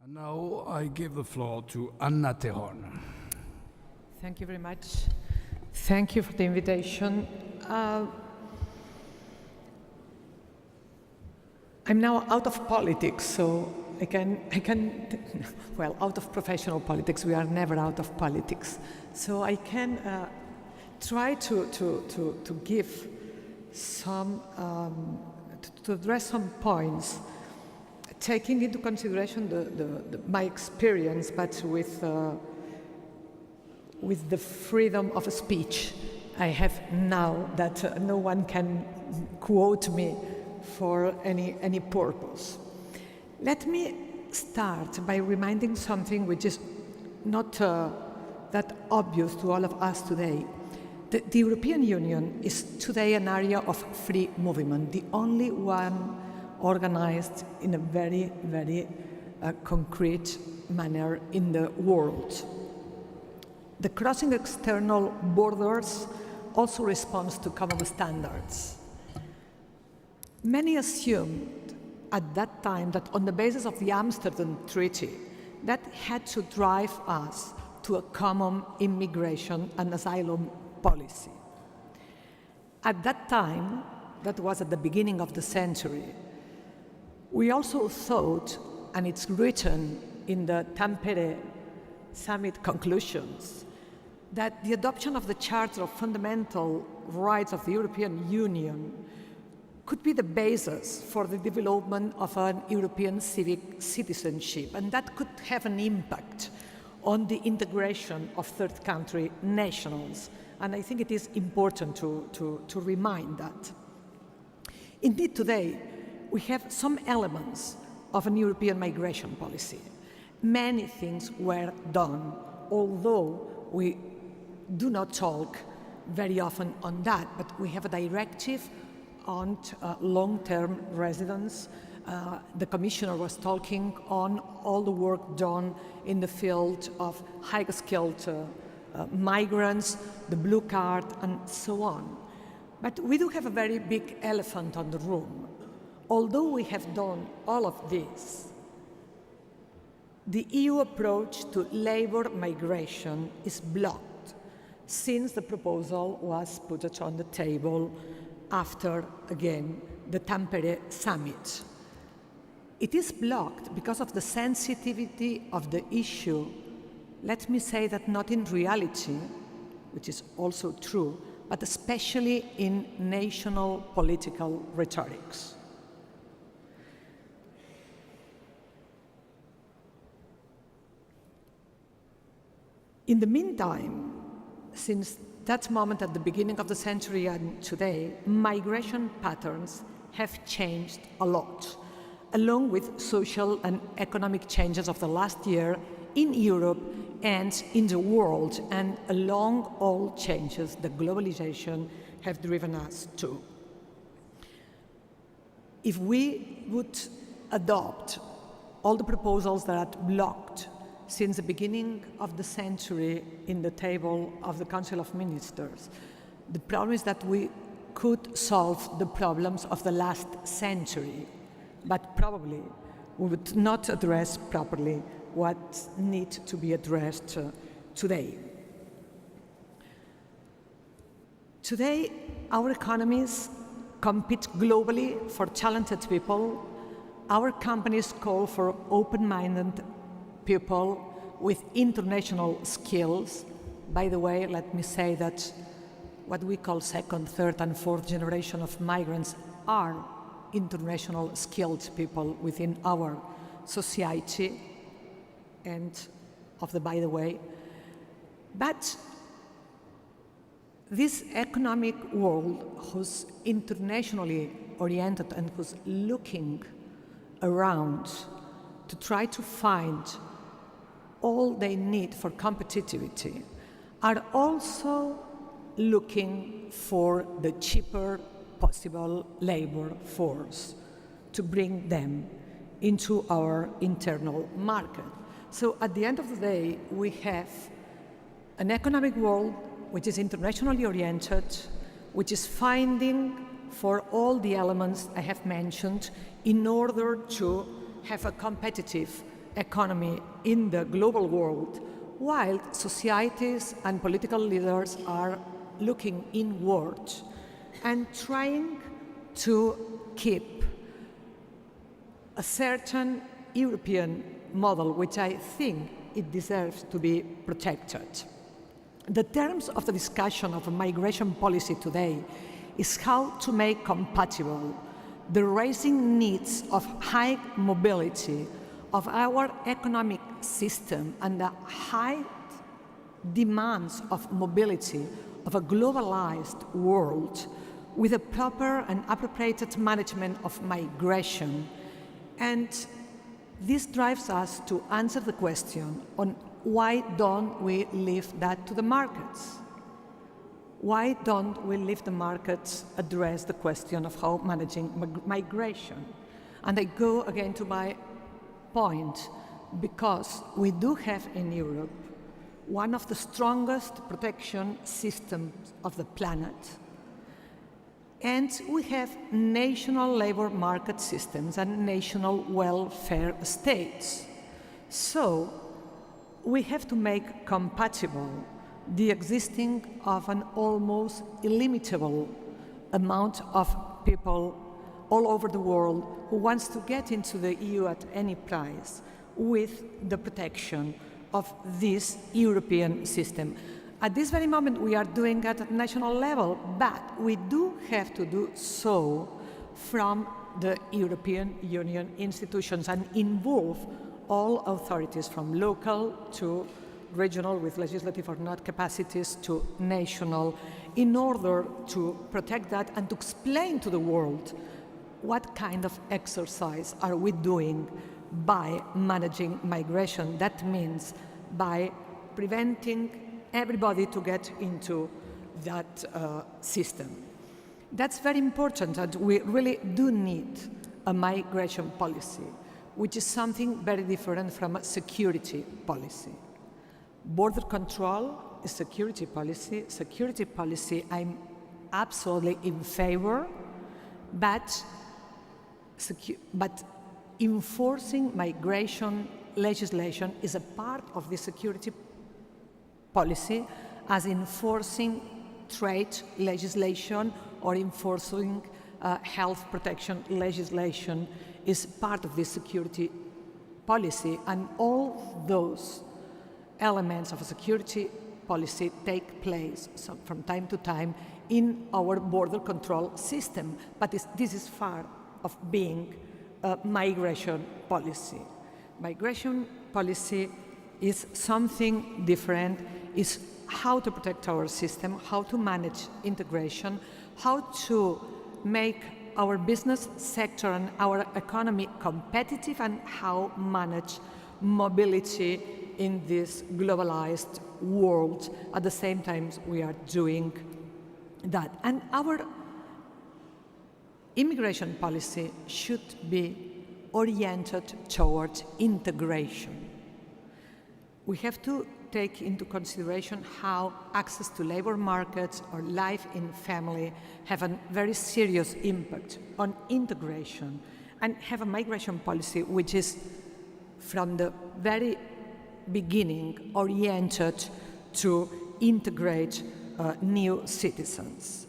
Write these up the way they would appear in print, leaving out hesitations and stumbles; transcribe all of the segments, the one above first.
And now I give the floor to Anna Terrón. Thank you very much. Thank you for the invitation. I'm now out of politics, so I can, well, out of professional politics. We are never out of politics. So I can try to give some, to address some points, taking into consideration my experience, but with the freedom of speech I have now, that no one can quote me for any purpose. Let me start by reminding something which is not that obvious to all of us today. The European Union is today an area of free movement, the only one organized in a very, very concrete manner in the world. The crossing external borders also responds to common standards. Many assumed at that time that on the basis of the Amsterdam Treaty, that had to drive us to a common immigration and asylum policy. At that time, that was at the beginning of the century, we also thought, and it's written in the Tampere Summit conclusions, that the adoption of the Charter of Fundamental Rights of the European Union could be the basis for the development of an European civic citizenship, and that could have an impact on the integration of third country nationals. And I think it is important to remind that. Indeed, today, we have some elements of an European migration policy. Many things were done, although we do not talk very often on that, but we have a directive on long-term residence. The Commissioner was talking on all the work done in the field of high-skilled migrants, the blue card, and so on. But we do have a very big elephant on the room. Although we have done all of this, the EU approach to labor migration is blocked since the proposal was put on the table after, again, the Tampere Summit. It is blocked because of the sensitivity of the issue. Let me say that not in reality, which is also true, but especially in national political rhetorics. In the meantime, since that moment at the beginning of the century and today, migration patterns have changed a lot, along with social and economic changes of the last year in Europe and in the world, and along all changes that globalization have driven us to. If we would adopt all the proposals that are blocked since the beginning of the century in the table of the Council of Ministers, the problem is that we could solve the problems of the last century, but probably we would not address properly what needs to be addressed today. Today, our economies compete globally for talented people. Our companies call for open-minded people with international skills. By the way, let me say that what we call second, third, and fourth generation of migrants are international skilled people within our society, and by the way. But this economic world who's internationally oriented and who's looking around to try to find all they need for competitivity are also looking for the cheaper possible labor force to bring them into our internal market. So at the end of the day, we have an economic world which is internationally oriented, which is finding for all the elements I have mentioned in order to have a competitive economy in the global world, while societies and political leaders are looking inward and trying to keep a certain European model, which I think it deserves to be protected. The terms of the discussion of migration policy today is how to make compatible the rising needs of high mobility of our economic system and the high demands of mobility of a globalized world with a proper and appropriate management of migration. And this drives us to answer the question on why don't we leave that to the markets? Why don't we leave the markets address the question of how managing migration? And I go again to my point, because we do have in Europe one of the strongest protection systems of the planet. And we have national labor market systems and national welfare states. So we have to make compatible the existing of an almost illimitable amount of people all over the world who wants to get into the EU at any price with the protection of this European system. At this very moment, we are doing it at national level, but we do have to do so from the European Union institutions and involve all authorities from local to regional with legislative or not capacities to national in order to protect that and to explain to the world what kind of exercise are we doing by managing migration. That means by preventing everybody to get into that system. That's very important, and we really do need a migration policy, which is something very different from a security policy. Border control is security policy. Security policy, I'm absolutely in favor, but enforcing migration legislation is a part of the security policy, as enforcing trade legislation or enforcing health protection legislation is part of the security policy, and all those elements of a security policy take place from time to time in our border control system, but this is far of being a migration policy. Migration policy is something different, is how to protect our system, how to manage integration, how to make our business sector and our economy competitive, and how manage mobility in this globalized world. At the same time, we are doing that. And our immigration policy should be oriented towards integration. We have to take into consideration how access to labor markets or life in family have a very serious impact on integration, and have a migration policy which is from the very beginning oriented to integrate new citizens.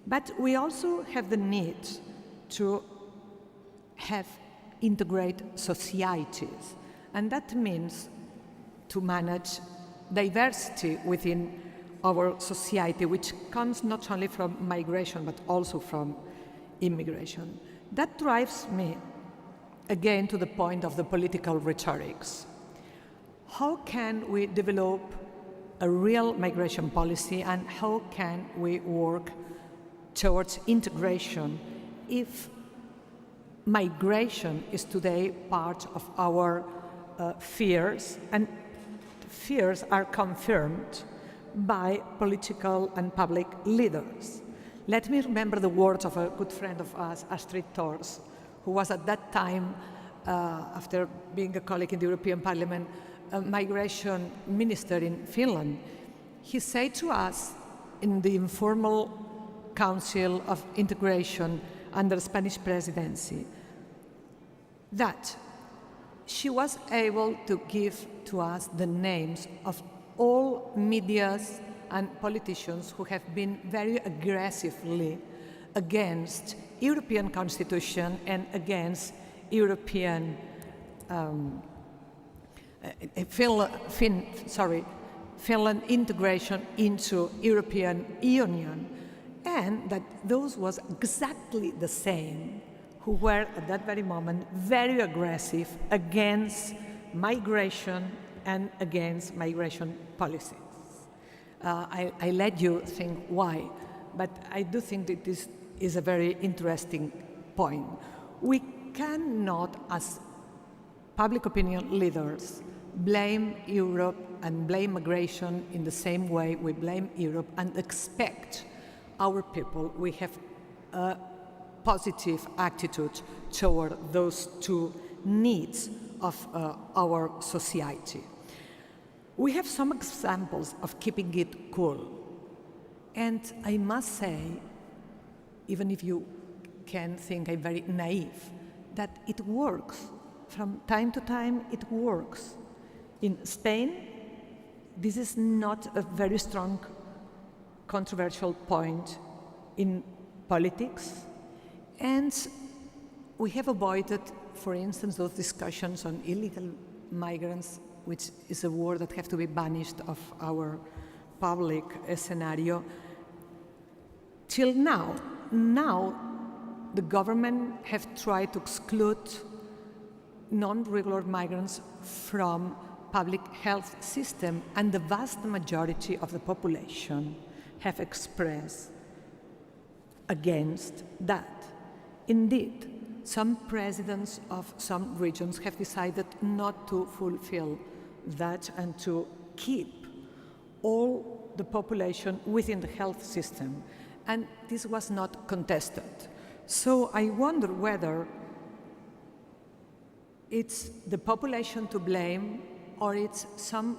But we also have the need to have integrate societies, and that means to manage diversity within our society, which comes not only from migration but also from immigration. That drives me again to the point of the political rhetorics. How can we develop a real migration policy, and how can we work towards integration if migration is today part of our fears, and fears are confirmed by political and public leaders? Let me remember the words of a good friend of us, Astrid Thors, who was at that time, after being a colleague in the European Parliament, a migration minister in Finland. He said to us in the informal Council of Integration under the Spanish presidency that she was able to give to us the names of all medias and politicians who have been very aggressively against European Constitution and against European Finland integration into European Union, and that those was exactly the same who were at that very moment very aggressive against migration and against migration policies. I let you think why, but I do think that this is a very interesting point. We cannot, as public opinion leaders, blame Europe and blame migration in the same way we blame Europe and expect our people, we have a positive attitude toward those two needs of our society. We have some examples of keeping it cool. And I must say, even if you can think I'm very naive, that it works. From time to time, it works. In Spain, this is not a very strong controversial point in politics. And we have avoided, for instance, those discussions on illegal migrants, which is a word that has to be banished of our public scenario, till now. Now, the government have tried to exclude non-regular migrants from public health system, and the vast majority of the population have expressed against that. Indeed, some presidents of some regions have decided not to fulfill that and to keep all the population within the health system, and this was not contested. So I wonder whether it's the population to blame or it's some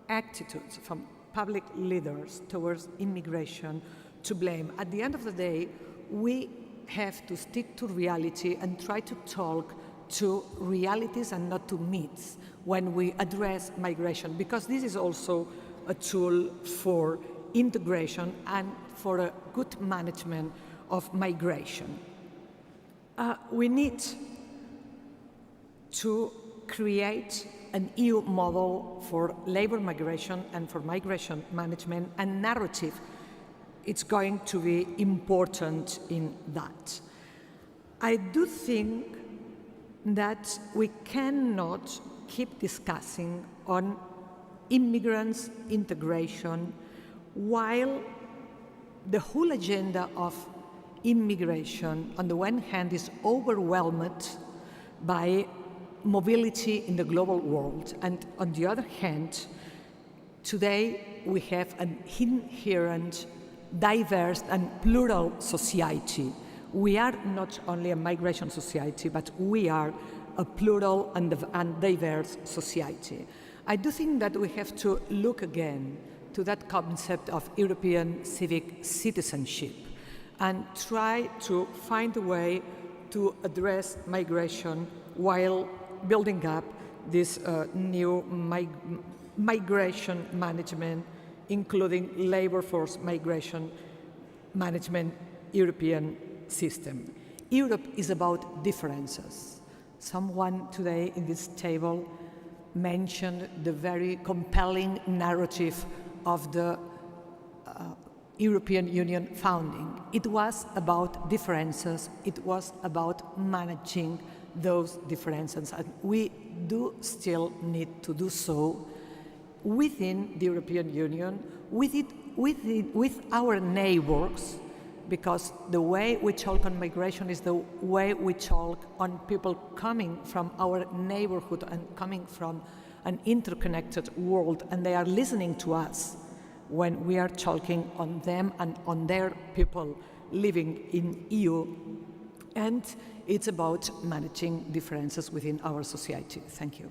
attitudes from public leaders towards immigration to blame. At the end of the day, we have to stick to reality and try to talk to realities and not to myths when we address migration, because this is also a tool for integration and for a good management of migration. We need to create an EU model for labor migration and for migration management, and narrative. It's going to be important in that. I do think that we cannot keep discussing on immigrants' integration while the whole agenda of immigration, on the one hand, is overwhelmed by mobility in the global world, and on the other hand, today we have an inherent, diverse and plural society. We are not only a migration society, but we are a plural and diverse society. I do think that we have to look again to that concept of European civic citizenship and try to find a way to address migration while building up this new migration management, including labor force migration management European system. Europe is about differences. Someone today in this table mentioned the very compelling narrative of the European Union founding. It was about differences, it was about managing those differences, and we do still need to do so within the European Union, with our neighbors, because the way we talk on migration is the way we talk on people coming from our neighborhood and coming from an interconnected world, and they are listening to us when we are talking on them and on their people living in EU. And it's about managing differences within our society. Thank you.